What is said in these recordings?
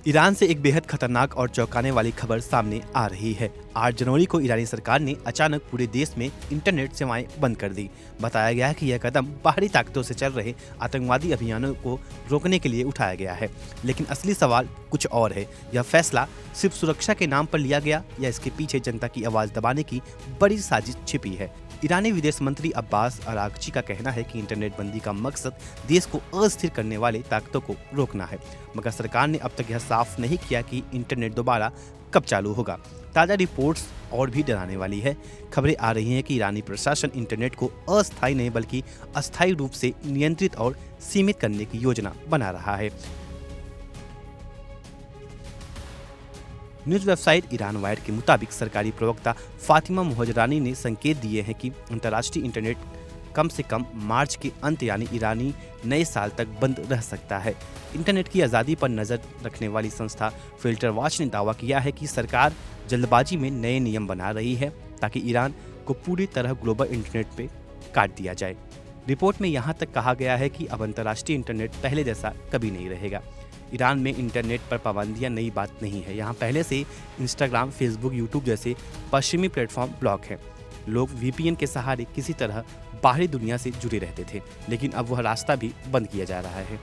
Iran से एक बेहद खतरनाक और चौंकाने वाली खबर सामने आ रही है। 8 जनवरी को ईरानी सरकार ने अचानक पूरे देश में इंटरनेट सेवाएं बंद कर दी। बताया गया है कि यह कदम बाहरी ताकतों से चल रहे आतंकवादी अभियानों को रोकने के लिए उठाया गया है। लेकिन असली सवाल कुछ और है। यह फैसला सिर्फ सुरक्षा के नाम पर लिया गया या इसके पीछे जनता की आवाज दबाने की बड़ी साजिश छिपी है। ईरानी विदेश मंत्री अब्बास अरागची का कहना है कि इंटरनेट बंदी का मकसद देश को अस्थिर करने वाले ताकतों को रोकना है, मगर सरकार ने अब तक यह साफ नहीं किया कि इंटरनेट दोबारा कब चालू होगा। ताज़ा रिपोर्ट्स और भी डराने वाली है। खबरें आ रही हैं कि ईरानी प्रशासन इंटरनेट को अस्थायी नहीं बल्कि अस्थायी रूप से नियंत्रित और सीमित करने की योजना बना रहा है। न्यूज वेबसाइट ईरान वायर के मुताबिक सरकारी प्रवक्ता फातिमा मोहजरानी ने संकेत दिए हैं कि अंतर्राष्ट्रीय इंटरनेट कम से कम मार्च के अंत यानी ईरानी नए साल तक बंद रह सकता है। इंटरनेट की आज़ादी पर नज़र रखने वाली संस्था फिल्टर वॉच ने दावा किया है कि सरकार जल्दबाजी में नए नियम बना रही है ताकि ईरान को पूरी तरह ग्लोबल इंटरनेट पे काट दिया जाए। रिपोर्ट में यहाँ तक कहा गया है कि अब अंतर्राष्ट्रीय इंटरनेट पहले जैसा कभी नहीं रहेगा। ईरान में इंटरनेट पर पाबंदियां नई बात नहीं है। यहाँ पहले से इंस्टाग्राम, फेसबुक, यूट्यूब जैसे पश्चिमी प्लेटफॉर्म ब्लॉक हैं। लोग वीपीएन के सहारे किसी तरह बाहरी दुनिया से जुड़े रहते थे, लेकिन अब वह रास्ता भी बंद किया जा रहा है।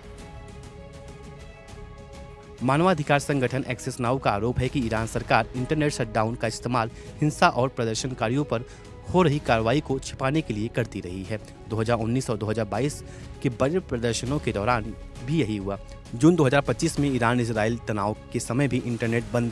मानवाधिकार संगठन एक्सेस नाउ का आरोप है कि ईरान सरकार इंटरनेट शटडाउन का इस्तेमाल हिंसा और प्रदर्शनकारियों पर हो रही कार्रवाई को छिपाने के लिए करती रही है। 2019 और 2022 के बड़े प्रदर्शनों के दौरान भी यही हुआ। जून 2025 में ईरान इजराइल तनाव के समय भी इंटरनेट बंद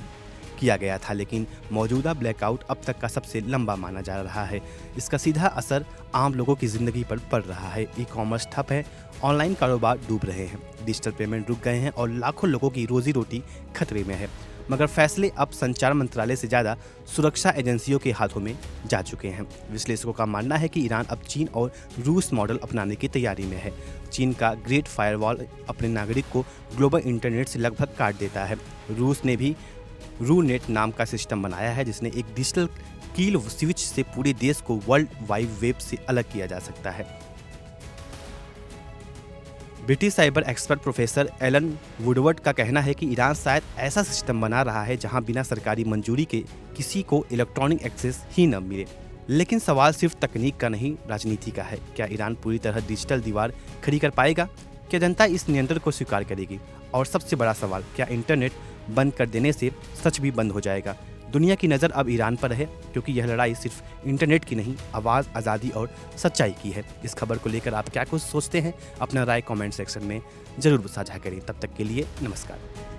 किया गया था, लेकिन मौजूदा ब्लैकआउट अब तक का सबसे लंबा माना जा रहा है। इसका सीधा असर आम लोगों की जिंदगी पर पड़ रहा है। ई कॉमर्स ठप है, ऑनलाइन कारोबार डूब रहे हैं, डिजिटल पेमेंट रुक गए हैं और लाखों लोगों की रोजी रोटी खतरे में है। मगर फैसले अब संचार मंत्रालय से ज़्यादा सुरक्षा एजेंसियों के हाथों में जा चुके हैं। विश्लेषकों का मानना है कि ईरान अब चीन और रूस मॉडल अपनाने की तैयारी में है। चीन का ग्रेट फायरवॉल अपने नागरिक को ग्लोबल इंटरनेट से लगभग काट देता है। रूस ने भी रूनेट नाम का सिस्टम बनाया है, जिसने एक डिजिटल कील स्विच से पूरे देश को वर्ल्ड वाइड वेब से अलग किया जा सकता है। British cyber expert professor Alan Woodward का कहना है कि ईरान शायद ऐसा सिस्टम बना रहा है जहां बिना सरकारी मंजूरी के किसी को इलेक्ट्रॉनिक एक्सेस ही न मिले। लेकिन सवाल सिर्फ तकनीक का नहीं, राजनीति का है। क्या ईरान पूरी तरह डिजिटल दीवार खड़ी कर पाएगा? क्या जनता इस नियंत्रण को स्वीकार करेगी? और सबसे बड़ा सवाल, क्या इंटरनेट बंद कर देने से सच भी बंद हो जाएगा? दुनिया की नज़र अब ईरान पर है, क्योंकि यह लड़ाई सिर्फ इंटरनेट की नहीं, आवाज़, आज़ादी और सच्चाई की है। इस खबर को लेकर आप क्या कुछ सोचते हैं? अपना राय कमेंट सेक्शन में ज़रूर साझा करें। तब तक के लिए नमस्कार।